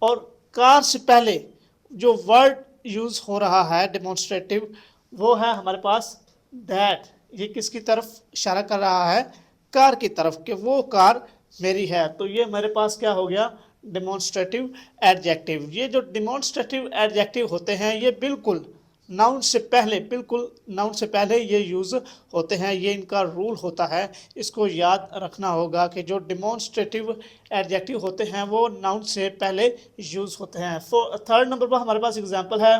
और कार से पहले जो वर्ड यूज़ हो रहा है डेमोन्स्ट्रेटिव वो है हमारे पास दैट, ये किसकी तरफ इशारा कर रहा है, कार की तरफ, कि वो कार मेरी है। तो ये मेरे पास क्या हो गया, डेमोन्स्ट्रेटिव एडजेक्टिव। ये जो डेमोन्स्ट्रेटिव एडजेक्टिव होते हैं ये बिल्कुल नाउन से पहले, बिल्कुल नाउन से पहले ये यूज़ होते हैं, ये इनका रूल होता है। इसको याद रखना होगा कि जो डेमोन्स्ट्रेटिव एडजेक्टिव होते हैं वो नाउन से पहले यूज़ होते हैं। थर्ड नंबर पर हमारे पास एग्जांपल है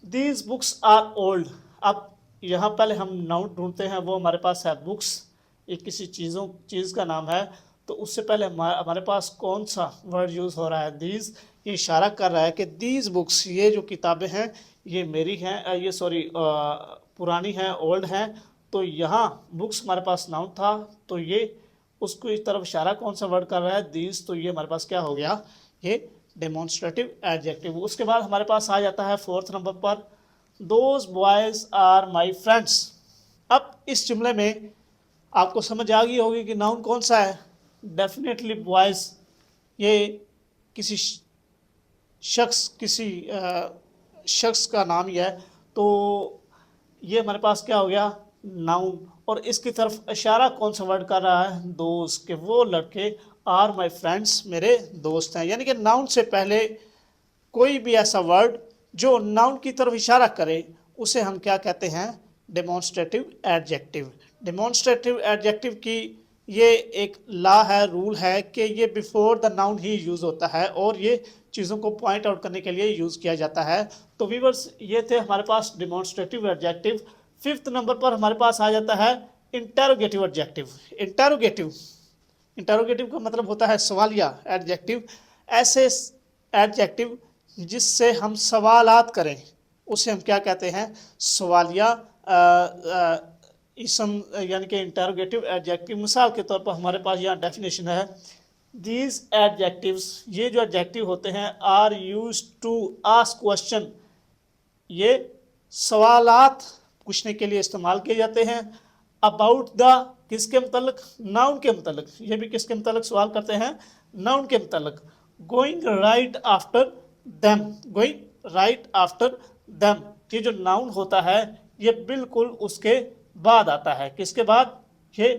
दीज बुक्स आर ओल्ड। अब यहाँ पहले हम नाउन ढूंढते हैं, वो हमारे पास है बुक्स, ये किसी चीज़ का नाम है। तो उससे पहले हमारे पास कौन सा वर्ड यूज़ हो रहा है, दीज, ये इशारा कर रहा है कि दीज बुक्स, ये जो किताबें हैं ये मेरी हैं, ये सॉरी पुरानी हैं, ओल्ड हैं। तो यहाँ बुक्स हमारे पास नाउन था, तो ये उसको इस तरफ इशारा कौन सा वर्ड कर रहा है, दीज। तो ये हमारे पास क्या हो गया, ये डेमोन्स्ट्रेटिव एडजेक्टिव। उसके बाद हमारे पास आ जाता है फोर्थ नंबर पर those boys are my friends. अब इस जुमले में आपको समझ आ गई होगी कि नाउन कौन सा है, डेफिनेटली बॉयज़, ये किसी शख्स का नाम ही है। तो ये हमारे पास क्या हो गया, नाउन, और इसकी तरफ इशारा कौन सा वर्ड कर रहा है, दोस्त, के वो लड़के आर माई फ्रेंड्स, मेरे दोस्त हैं। यानी कि नाउन से पहले कोई भी ऐसा वर्ड जो नाउन की तरफ इशारा करे उसे हम क्या कहते हैं, डेमोन्स्ट्रेटिव एडजेक्टिव। डेमोन्स्ट्रेटिव एडजेक्टिव की ये एक लॉ है, रूल है कि ये before the noun he use होता है और ये चीज़ों को पॉइंट आउट करने के लिए यूज़ किया जाता है। तो व्यूअर्स ये थे हमारे पास डेमोन्स्ट्रेटिव एडजेक्टिव। फिफ्थ नंबर पर हमारे पास आ जाता है इंटेरोगेटिव एडजेक्टिव। इंटेरोगेटिव का मतलब होता है सवालिया एडजेक्टिव। ऐसे एडजेक्टिव जिससे हम सवालात करें उसे हम क्या कहते हैं, सवालिया इसम, यानी कि इंटेरोगेटिव एडजेक्टिव। मिसाल के तौर पर हमारे पास यहाँ डेफिनेशन है, दीज एडजेक्टिव्स, ये जो एडजेक्टिव होते हैं, are used to ask question, ये सवालात पूछने के लिए इस्तेमाल किए जाते हैं। अबाउट द, किसके मतलब, नाउन के मतलब, ये भी किसके मतलब सवाल करते हैं, नाउन के मतलब। Going right after them, going right after them, ये जो नाउन होता है ये बिल्कुल उसके बाद आता है, किसके बाद, ये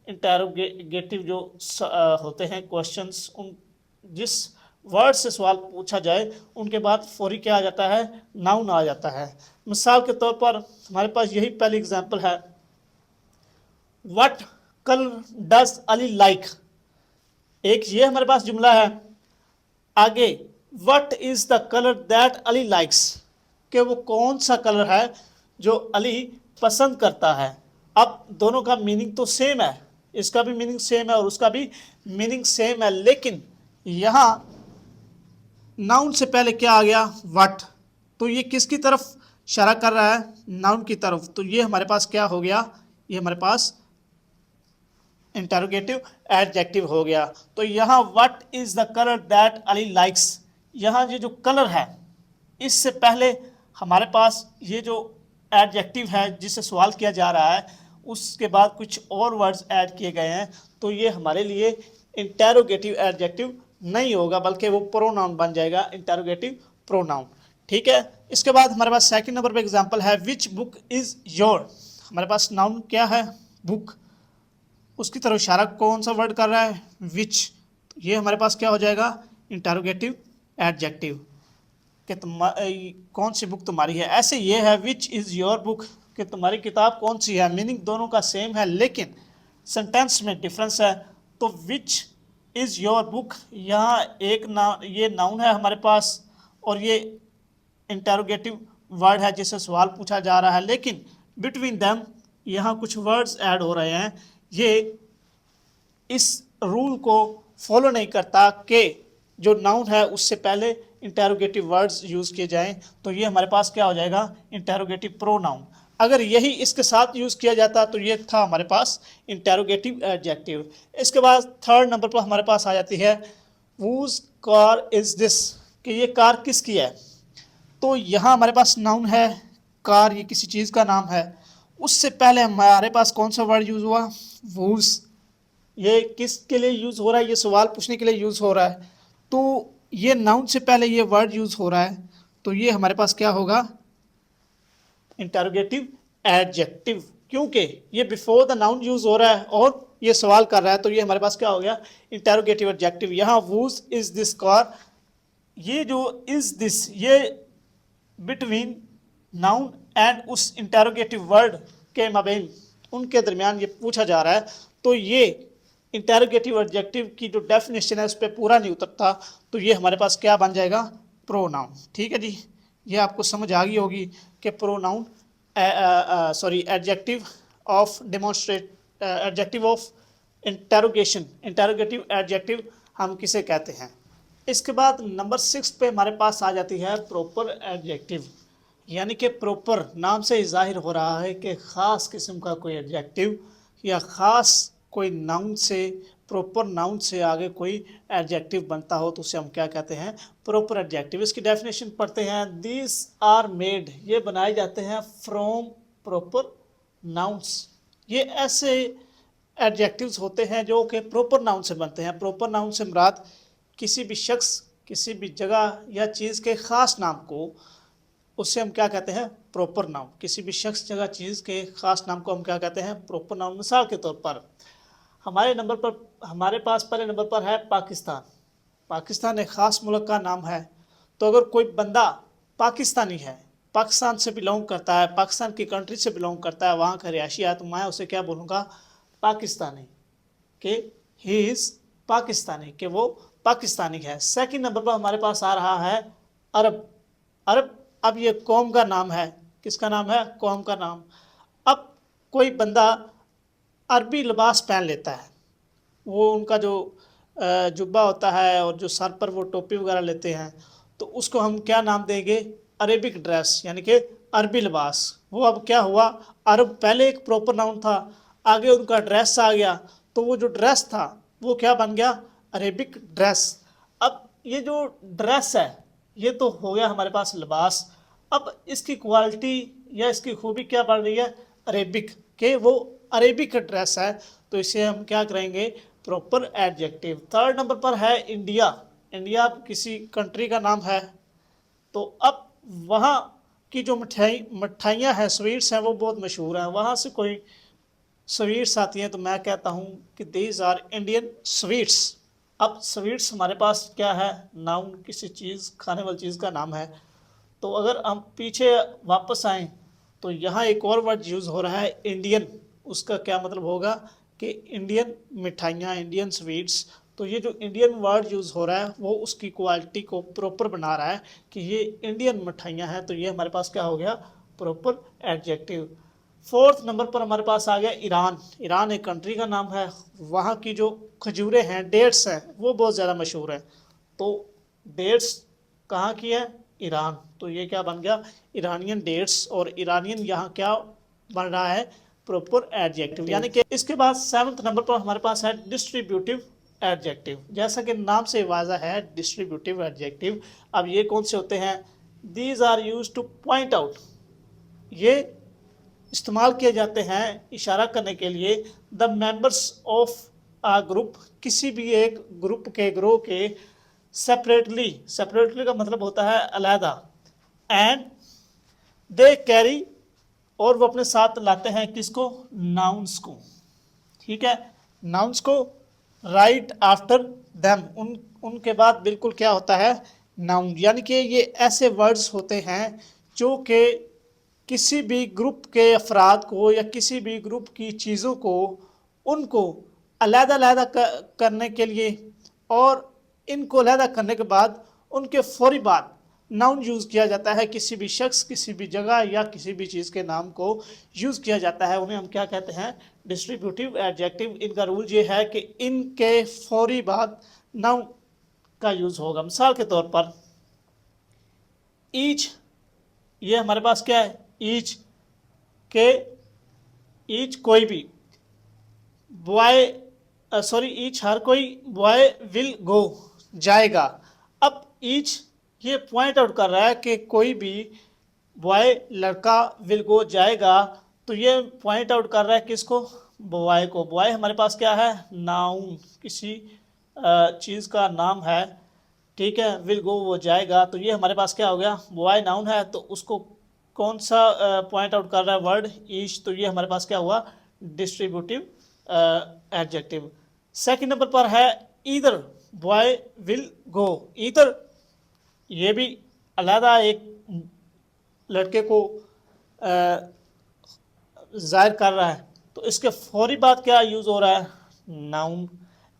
इंटेरोगेटिव जो होते हैं क्वेश्चंस, उन जिस वर्ड से सवाल पूछा जाए उनके बाद फौरी क्या आ जाता है, नाउन आ जाता है। मिसाल के तौर पर हमारे पास यही पहली एग्जांपल है, what colour does Ali like, एक ये हमारे पास जुमला है। आगे what is the colour that Ali likes, कि वो कौन सा कलर है जो अली पसंद करता है। अब दोनों का मीनिंग तो सेम है, इसका भी मीनिंग सेम है और उसका भी मीनिंग सेम है, लेकिन यहाँ नाउन से पहले क्या आ गया, व्हाट, तो ये किसकी तरफ इशारा कर रहा है, नाउन की तरफ। तो ये हमारे पास क्या हो गया, ये हमारे पास इंटेरोगेटिव एडजेक्टिव हो गया। तो यहाँ what is the colour that Ali likes, यहाँ ये जो कलर है इससे पहले हमारे पास ये जो एडजेक्टिव है जिससे सवाल किया जा रहा है उसके बाद कुछ और वर्ड्स ऐड किए गए हैं, तो ये हमारे लिए इंटेरोगेटिव एडजेक्टिव नहीं होगा बल्कि वो प्रोनाउन बन जाएगा, इंटेरोगेटिव प्रोनाउन। ठीक है, इसके बाद हमारे पास सेकंड नंबर पे एग्जांपल है, विच बुक इज योर, हमारे पास नाउन क्या है, बुक, उसकी तरफ इशारा कौन सा वर्ड कर रहा है, विच, तो ये हमारे पास क्या हो जाएगा, इंटेरोगेटिव एडजेक्टिव, कि कौन सी बुक तुम्हारी है। ऐसे ये है विच इज़ योर बुक, कि तुम्हारी किताब कौन सी है, मीनिंग दोनों का सेम है लेकिन सेंटेंस में डिफरेंस है। तो विच इज़ योर बुक, यहाँ एक ये नाउन है हमारे पास और ये इंटेरोगेटिव वर्ड है जिससे सवाल पूछा जा रहा है, लेकिन बिटवीन देम यहाँ कुछ वर्ड्स ऐड हो रहे हैं। ये इस रूल को फॉलो नहीं करता कि जो नाउन है उससे पहले इंटेरोगेटिव वर्ड्स यूज़ किए जाएं, तो ये हमारे पास क्या हो जाएगा, इंटेरोगेटिव प्रोनाउन। अगर यही इसके साथ यूज़ किया जाता तो ये था हमारे पास इंटेरोगेटिव एडजेक्टिव। इसके बाद थर्ड नंबर पर हमारे पास आ जाती है, वूज कार इज़ दिस, कि ये कार किसकी है। तो यहाँ हमारे पास नाउन है कार, ये किसी चीज़ का नाम है, उससे पहले हमारे पास कौन सा वर्ड यूज़ हुआ, वूज, ये किसके लिए यूज़ हो रहा है, ये सवाल पूछने के लिए यूज़ हो रहा है। तो ये नाउन से पहले ये वर्ड यूज़ हो रहा है, तो ये हमारे पास क्या होगा, इंटेरोगेटिव एडजेक्टिव, क्योंकि ये बिफोर द नाउन यूज़ हो रहा है और ये सवाल कर रहा है, तो ये हमारे पास क्या हो गया, इंटेरोगेटिव एडजेक्टिव। यहाँ वूज इज़ दिस कार, ये जो इज़ दिस, ये बिटवीन नाउन एंड उस इंटेरोगेटिव वर्ड के माबेन, उनके दरमियान ये पूछा जा रहा है, तो ये इंटेरोगेटिव एडजेक्टिव की जो डेफिनेशन है उस पर पूरा नहीं उतरता, तो ये हमारे पास क्या बन जाएगा, प्रोनाउन। ठीक है जी, ये आपको समझ आ गई होगी कि pronoun sorry adjective of demonstrate, adjective of interrogation, interrogative adjective हम किसे कहते हैं। इसके बाद नंबर 6 पे हमारे पास आ जाती है प्रॉपर एडजेक्टिव, यानी कि प्रॉपर नाम से ही जाहिर हो रहा है कि ख़ास किस्म का कोई एडजेक्टिव या ख़ास कोई नाउन से, प्रॉपर नाउन से आगे कोई एडजेक्टिव बनता हो तो उसे हम क्या कहते हैं, प्रॉपर एडजेक्टिव। इसकी डेफिनेशन पढ़ते हैं, दिस आर मेड, ये बनाए जाते हैं फ्रॉम प्रॉपर नाउन्स, ये ऐसे एडजेक्टिव्स होते हैं जो कि प्रॉपर नाउन से बनते हैं। प्रॉपर नाउन से मुराद किसी भी शख्स, किसी भी जगह या चीज़ के ख़ास नाम को उससे हम क्या कहते हैं, प्रॉपर नाउन। किसी भी शख्स, जगह, चीज़ के खास नाम को हम क्या कहते हैं, प्रॉपर नाउन। मिसाल के तौर पर हमारे पास पहले नंबर पर है पाकिस्तान। पाकिस्तान एक ख़ास मुल्क का नाम है। तो अगर कोई बंदा पाकिस्तानी है, पाकिस्तान से बिलोंग करता है, पाकिस्तान की कंट्री से बिलोंग करता है, वहाँ का रिहायशी है, तो मैं उसे क्या बोलूँगा, पाकिस्तानी, कि ही इज़ पाकिस्तानी, कि वो पाकिस्तानी है। सेकंड नंबर पर हमारे पास आ रहा है अरब। अरब, अब ये कौम का नाम है। किसका नाम है, कौम का नाम। अब कोई बंदा अरबी लिबास पहन लेता है, वो उनका जो जुब्बा होता है और जो सर पर वो टोपी वगैरह लेते हैं, तो उसको हम क्या नाम देंगे, अरेबिक ड्रेस, यानी कि अरबी लिबास। वो अब क्या हुआ, अरब पहले एक प्रॉपर नाउन था, आगे उनका ड्रेस आ गया, तो वो जो ड्रेस था वो क्या बन गया, अरेबिक ड्रेस। अब ये जो ड्रेस है ये तो हो गया हमारे पास लिबास। अब इसकी क्वालिटी या इसकी खूबी क्या बढ़ रही है, अरेबिक, के वो अरेबिक ड्रेस है, तो इसे हम क्या करेंगे, प्रॉपर एडजेक्टिव। थर्ड नंबर पर है इंडिया। इंडिया किसी कंट्री का नाम है। तो अब वहाँ की जो मिठाइयाँ हैं, स्वीट्स हैं, वो बहुत मशहूर हैं। वहाँ से कोई स्वीट्स आती हैं तो मैं कहता हूँ कि दीज आर इंडियन स्वीट्स। अब स्वीट्स हमारे पास क्या है, नाउन, किसी चीज़, खाने वाली चीज़ का नाम है। तो अगर हम पीछे वापस आएँ तो यहाँ एक और वर्ड यूज़ हो रहा है, इंडियन। उसका क्या मतलब होगा कि इंडियन मिठाइयाँ, इंडियन स्वीट्स। तो ये जो इंडियन वर्ड यूज़ हो रहा है वो उसकी क्वालिटी को प्रॉपर बना रहा है कि ये इंडियन मिठाइयाँ हैं, तो ये हमारे पास क्या हो गया, प्रॉपर एडजेक्टिव। फोर्थ नंबर पर हमारे पास आ गया ईरान। ईरान एक कंट्री का नाम है। वहाँ की जो खजूरें हैं, डेट्स हैं, वो बहुत ज़्यादा मशहूर हैं। तो डेट्स कहाँ की है, ईरान। तो ये क्या बन गया, ईरानियन डेट्स। और ईरानियन यहाँ क्या बन रहा है, प्रॉपर एडजेक्टिव। यानी कि इसके बाद सेवन्थ नंबर पर हमारे पास है डिस्ट्रीब्यूटिव एडजेक्टिव। जैसा कि नाम से वाज़ा है, डिस्ट्रीब्यूटिव एडजेक्टिव। अब ये कौन से होते हैं, these are use to point out. ये इस्तेमाल किए जाते हैं इशारा करने के लिए, the members of a group, किसी भी एक ग्रुप के, ग्रोह के, सेपरेटली। सेपरेटली का मतलब होता है अलहदा। एंड दे कैरी, और वो अपने साथ लाते हैं किसको, नाउन्स को। ठीक है, नाउन्स को। राइट आफ्टर देम, उनके बाद बिल्कुल क्या होता है, नाउन। यानी कि ये ऐसे वर्ड्स होते हैं जो कि किसी भी ग्रुप के अफराद को या किसी भी ग्रुप की चीज़ों को, उनको अलहदा करने के लिए, और इनको अलहदा करने के बाद उनके फौरी बाद नाउन यूज़ किया जाता है। किसी भी शख्स, किसी भी जगह या किसी भी चीज़ के नाम को यूज़ किया जाता है, उन्हें हम क्या कहते हैं, डिस्ट्रीब्यूटिव एडजेक्टिव। इनका रूल ये है कि इनके फौरी बाद नाउन का यूज़ होगा। मिसाल के तौर पर ईच, ये हमारे पास क्या है, ईच, के ईच कोई भी, बॉय, सॉरी, ईच हर कोई, बॉय विल गो जाएगा। अब ईच ये पॉइंट आउट कर रहा है कि कोई भी बॉय, लड़का, विल गो जाएगा। तो ये पॉइंट आउट कर रहा है किसको, बॉय को। बॉय हमारे पास क्या है, नाउन, किसी चीज़ का नाम है। ठीक है, विल गो वो जाएगा, तो ये हमारे पास क्या हो गया, बॉय नाउन है, तो उसको कौन सा पॉइंट आउट कर रहा है, वर्ड ईच। तो ये हमारे पास क्या हुआ, डिस्ट्रीब्यूटिव एडजेक्टिव। सेकंड नंबर पर है either, boy will go. Either ये भी अलहदा एक लड़के को जाहिर कर रहा है, तो इसके फौरी बाद क्या यूज़ हो रहा है, नाउन।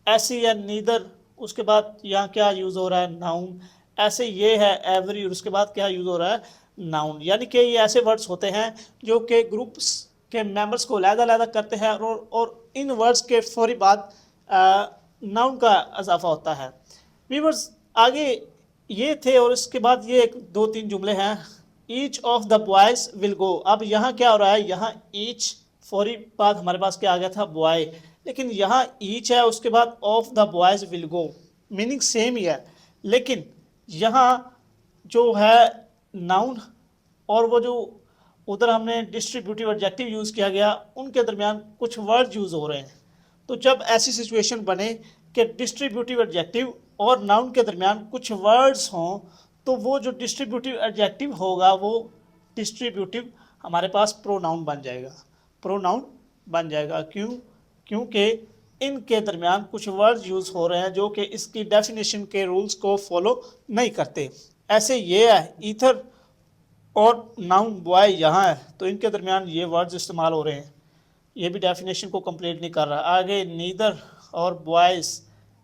ऐसे या नीदर, उसके बाद यहाँ क्या यूज़ हो रहा है, नाउन। ऐसे ये है एवरी, और उसके बाद क्या यूज़ हो रहा है, नाउन। यानी कि ये ऐसे वर्ड्स होते हैं जो कि ग्रुप्स के मेंबर्स को अलग-अलग करते हैं, और इन वर्ड्स के फौरी बाद नाउन का इजाफा होता है। व्यूअर्स, आगे ये थे, और इसके बाद ये एक दो तीन जुमले हैं। Each of the boys will गो। अब यहाँ क्या हो रहा है, यहाँ ईच फौरी बाद हमारे पास क्या आ गया था, बॉय, लेकिन यहाँ ईच है, उसके बाद of the boys will go, meaning same ही है। लेकिन यहाँ जो है नाउन और वो जो उधर हमने डिस्ट्रीब्यूटिव एडजेक्टिव यूज़ किया गया, उनके दरमियान कुछ वर्ड यूज़ हो रहे हैं। तो जब ऐसी सिचुएशन बने कि डिस्ट्रीब्यूटिव एडजेक्टिव और नाउन के दरमियान कुछ वर्ड्स हों, तो वो जो डिस्ट्रीब्यूटिव एडजेक्टिव होगा वो डिस्ट्रीब्यूटिव हमारे पास प्रोनाउन बन जाएगा, प्रोनाउन बन जाएगा। क्यों? क्योंकि इनके दरमियान कुछ वर्ड्स यूज़ हो रहे हैं जो कि इसकी डेफिनेशन के रूल्स को फॉलो नहीं करते। ऐसे ये है ईथर और नाउन बॉय यहाँ है, तो इनके दरमियान ये वर्ड्स इस्तेमाल हो रहे हैं, ये भी डेफिनेशन को कंप्लीट नहीं कर रहा। आगे नीदर और बॉयज़,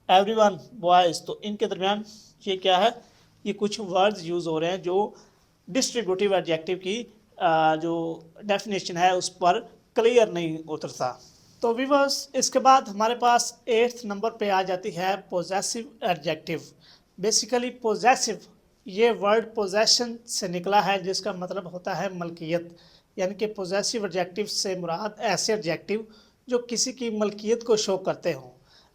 एवरीवन बॉयज़, तो इनके दरमियान ये क्या है, ये कुछ वर्ड्स यूज़ हो रहे हैं जो डिस्ट्रीब्यूटिव एडजेक्टिव की जो डेफिनेशन है उस पर क्लियर नहीं उतरता। तो व्यूअर्स, इसके बाद हमारे पास 8th नंबर पे आ जाती है पोजेसिव एडजेक्टिव। बेसिकली पोजेसिव, ये वर्ड पोजेशन से निकला है जिसका मतलब होता है मलकियत, यानी कि पोजेसिव एडजेक्टिव से मुराद ऐसे एडजेक्टिव जो किसी की मलकियत को शो करते हों।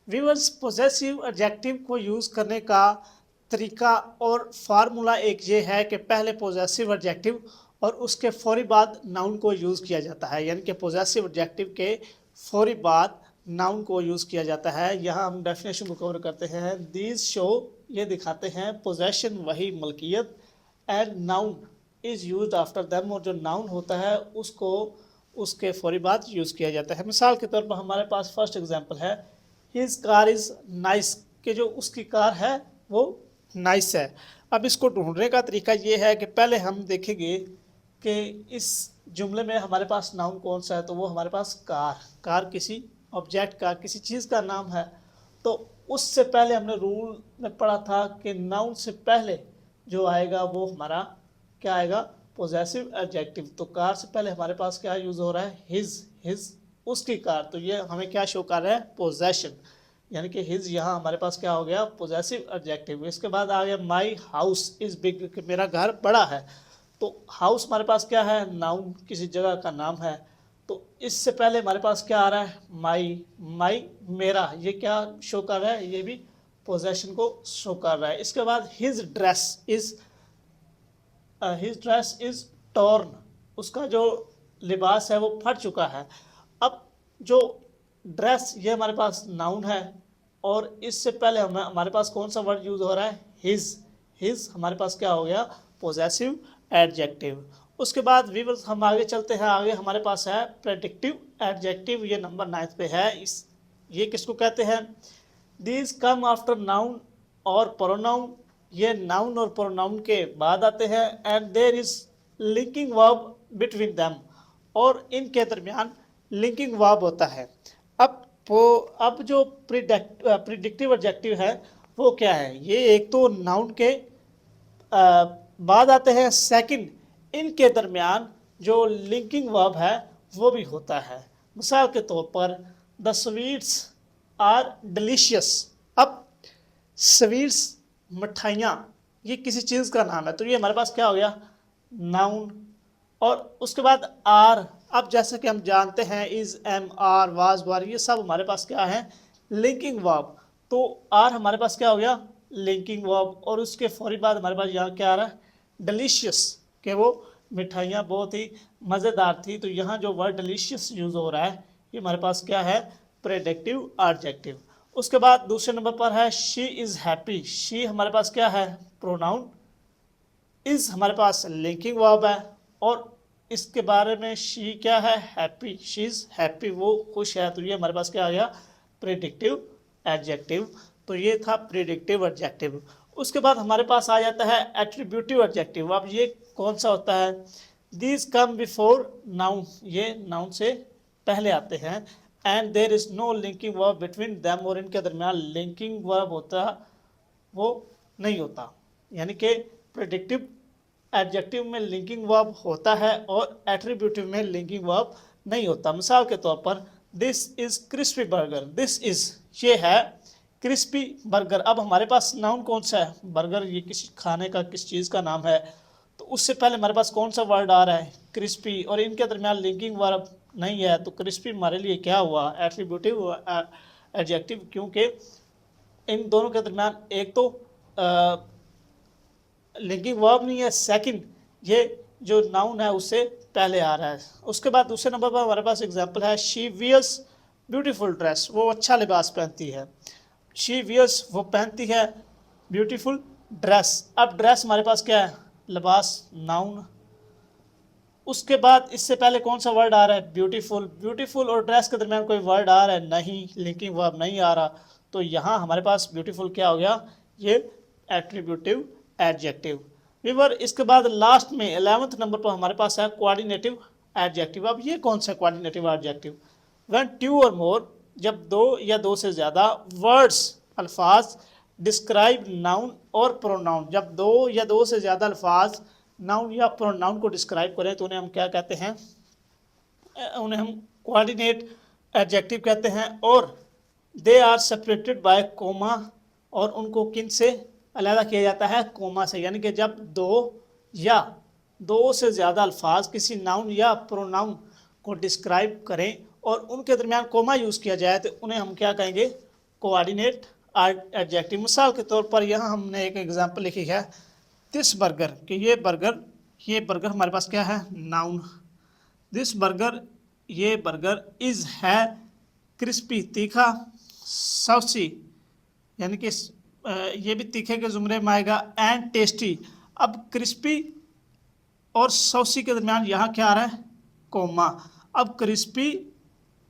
व्यूअर्स, पोजेसिव एडजेक्टिव को यूज़ करने का तरीका और फार्मूला एक ये है कि पहले पोजेसिव एडजेक्टिव और उसके फौरी बाद नाउन को यूज़ किया जाता है, यानी कि पोजेसिव एडजेक्टिव के फौरी बाद नाउन को यूज़ किया जाता है। यहाँ हम डेफिनेशन को कवर करते हैं। दीज शो, ये दिखाते हैं, पोजेशन वही मलकियत, and noun is use after them, और जो नाउन होता है उसको उसके फौरी बाद यूज़ किया जाता है। मिसाल के तौर पर हमारे पास फर्स्ट एग्जांपल है, हिज कार इज़ नाइस, कि जो उसकी कार है वो नाइस है। अब इसको ढूंढने का तरीका ये है कि पहले हम देखेंगे कि इस जुमले में हमारे पास नाउन कौन सा है, तो वो हमारे पास कार किसी ऑब्जेक्ट का, किसी चीज़ का नाम है। तो उससे पहले हमने रूल में पढ़ा था कि नाउन से पहले जो आएगा वो हमारा क्या आएगा, पोजेसिव एडजेक्टिव। तो कार से पहले हमारे पास क्या यूज़ हो रहा है, हिज, उसकी कार, तो ये हमें क्या शो कर रहा है, पोजेशन, यानी कि हिज यहाँ हमारे पास क्या हो गया, पोजेसिव एडजेक्टिव। इसके बाद आ गया माई हाउस इज़ बिग, कि मेरा घर बड़ा है। तो हाउस हमारे पास क्या है, नाउन, किसी जगह का नाम है। तो इससे पहले हमारे पास क्या आ रहा है, माई मेरा, ये क्या शो कर रहा है, ये भी पोजेशन को शो कर रहा है। इसके बाद हिज ड्रेस इज़ टॉर्न, उसका जो लिबास है वो फट चुका है। अब जो ड्रेस, ये हमारे पास नाउन है और इससे पहले हमारे पास कौन सा वर्ड यूज़ हो रहा है, हिज हमारे पास क्या हो गया, पोजेसिव एडजेक्टिव। उसके बाद व्यूअर्स हम आगे चलते हैं। आगे हमारे पास है प्रेडिक्टिव एडजेक्टिव, ये नंबर 9 पे है। ये किसको कहते हैं, दीज कम आफ्टर नाउन और प्रोनाउन, ये नाउन और प्रोनाउन के बाद आते हैं। And there is linking verb between them, और इनके दरमियान लिंकिंग वर्ब होता है। अब जो प्रिडिक्टिव एडजेक्टिव है वो क्या है, ये एक तो नाउन के बाद आते हैं, सेकंड इनके दरमियान जो लिंकिंग वर्ब है वो भी होता है। मिसाल के तौर पर द स्वीट्स आर डिलीशियस। अब स्वीट्स, मिठाइयाँ, ये किसी चीज़ का नाम है, तो ये हमारे पास क्या हो गया, नाउन। और उसके बाद आर, अब जैसे कि हम जानते हैं इज़, एम, आर, वाज, वार, ये सब हमारे पास क्या है, लिंकिंग वर्ब। तो आर हमारे पास क्या हो गया, लिंकिंग वर्ब, और उसके फौरी बाद हमारे पास यहाँ क्या आ रहा है, डिलीशियस, कि वो मिठाइयाँ बहुत ही मज़ेदार थी। तो यहाँ जो वर्ड डिलीशियस यूज़ हो रहा है ये हमारे पास क्या है, प्रेडिक्टिव एडजेक्टिव। उसके बाद दूसरे नंबर पर है शी इज़ हैप्पी। शी हमारे पास क्या है, प्रोनाउन, इज़ हमारे पास लिंकिंग वर्ब है, और इसके बारे में शी क्या है, हैप्पी, शी इज़ हैप्पी, वो खुश है। तो ये हमारे पास क्या आ गया, प्रेडिक्टिव एडजेक्टिव। तो ये था प्रेडिक्टिव एडजेक्टिव। उसके बाद हमारे पास आ जाता है एट्रीब्यूटिव एडजेक्टिव। अब ये कौन सा होता है, दीज कम बिफोर नाउन, ये नाउन से पहले आते हैं। And there is no linking verb between them, और इनके दरमियान लिंकिंग वर्ब होता वो नहीं होता। यानी कि प्रेडिक्टिव एडजेक्टिव में लिंकिंग वर्ब होता है और एट्रीब्यूटिव में लिंकिंग वर्ब नहीं होता। मिसाल के तौर पर this is crispy burger, this is, ये है क्रिस्पी बर्गर। अब हमारे पास नाउन कौन सा है, बर्गर, ये किसी खाने का, किस चीज़ का नाम है। तो उससे पहले हमारे पास कौन सा वर्ड आ रहा है, क्रिस्पी, और इनके दरमियान लिंकिंग वर्ब नहीं है। तो क्रिस्पी हमारे लिए क्या हुआ, एट्रीब्यूटिव एडजेक्टिव, क्योंकि इन दोनों के दरमियान एक तो लिंकिंग वर्ब नहीं है, सेकंड ये जो नाउन है उससे पहले आ रहा है। उसके बाद दूसरे नंबर पर हमारे पास एग्जांपल है शी वियर्स ब्यूटीफुल ड्रेस, वो अच्छा लिबास पहनती है। शी वियर्स, वो पहनती है ब्यूटीफुल ड्रेस। अब ड्रेस हमारे पास क्या है, लिबास, नाउन, उसके बाद इससे पहले कौन सा वर्ड आ रहा है, ब्यूटीफुल। ब्यूटीफुल और ड्रेस के दरमियान कोई वर्ड आ रहा है, नहीं, लिंकिंग वर्ब नहीं आ रहा। तो यहाँ हमारे पास ब्यूटीफुल क्या हो गया, ये एट्रीब्यूटिव एडजेक्टिव। वीवर इसके बाद लास्ट में 11वें नंबर पर हमारे पास है कोऑर्डिनेटिव एडजेक्टिव। अब ये कौन सा कोऑर्डिनेटिव एडजेक्टिव, व्हेन टू और मोर, जब दो या दो से ज़्यादा वर्ड्स अल्फाज डिस्क्राइब नाउन और प्रोनाउन, जब दो या दो से ज़्यादा अल्फाज नाउन या प्रोनाउन को डिस्क्राइब करें तो उन्हें हम क्या कहते हैं, उन्हें हम कोऑर्डिनेट एडजेक्टिव कहते हैं। और they are separated by comma, और उनको किन से अलग किया जाता है, कोमा से। यानी कि जब दो या दो से ज़्यादा अल्फाज किसी नाउन या प्रोनाउन को डिस्क्राइब करें और उनके दरमियान कोमा यूज़ किया जाए तो उन्हें हम क्या कहेंगे, कोऑर्डिनेट एडजेक्टिव। मिसाल के तौर पर यहाँ हमने एक एग्जांपल लिखी है, दिस बर्गर, कि ये बर्गर हमारे पास क्या है, नाउन। दिस बर्गर, ये बर्गर, इज़ है क्रिस्पी, तीखा, सॉसी, यानी कि ये भी तीखे के ज़ुमरे में आएगा, एंड टेस्टी। अब क्रिस्पी और सॉसी के दरमियान यहाँ क्या आ रहा है, कोमा। अब क्रिस्पी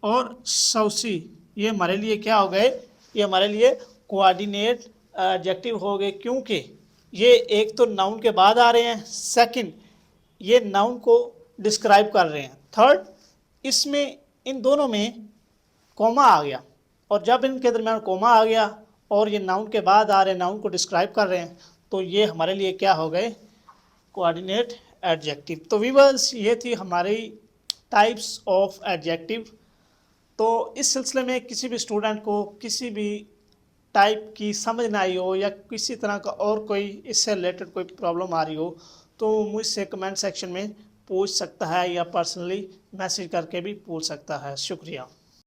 और सॉसी ये हमारे लिए क्या हो गए, ये हमारे लिए कोऑर्डिनेट एडजेक्टिव हो गए, क्योंकि ये एक तो नाउन के बाद आ रहे हैं, सेकंड ये नाउन को डिस्क्राइब कर रहे हैं, थर्ड इसमें इन दोनों में कोमा आ गया। और जब इनके दरमियान कोमा आ गया और ये नाउन के बाद आ रहे हैं, नाउन को डिस्क्राइब कर रहे हैं, तो ये हमारे लिए क्या हो गए, कोऑर्डिनेट एडजेक्टिव। तो वीवर्स ये थी हमारी टाइप्स ऑफ एडजेक्टिव। तो इस सिलसिले में किसी भी स्टूडेंट को किसी भी टाइप की समझ ना आई हो या किसी तरह का और कोई इससे रिलेटेड कोई प्रॉब्लम आ रही हो तो मुझसे कमेंट सेक्शन में पूछ सकता है या पर्सनली मैसेज करके भी पूछ सकता है। शुक्रिया।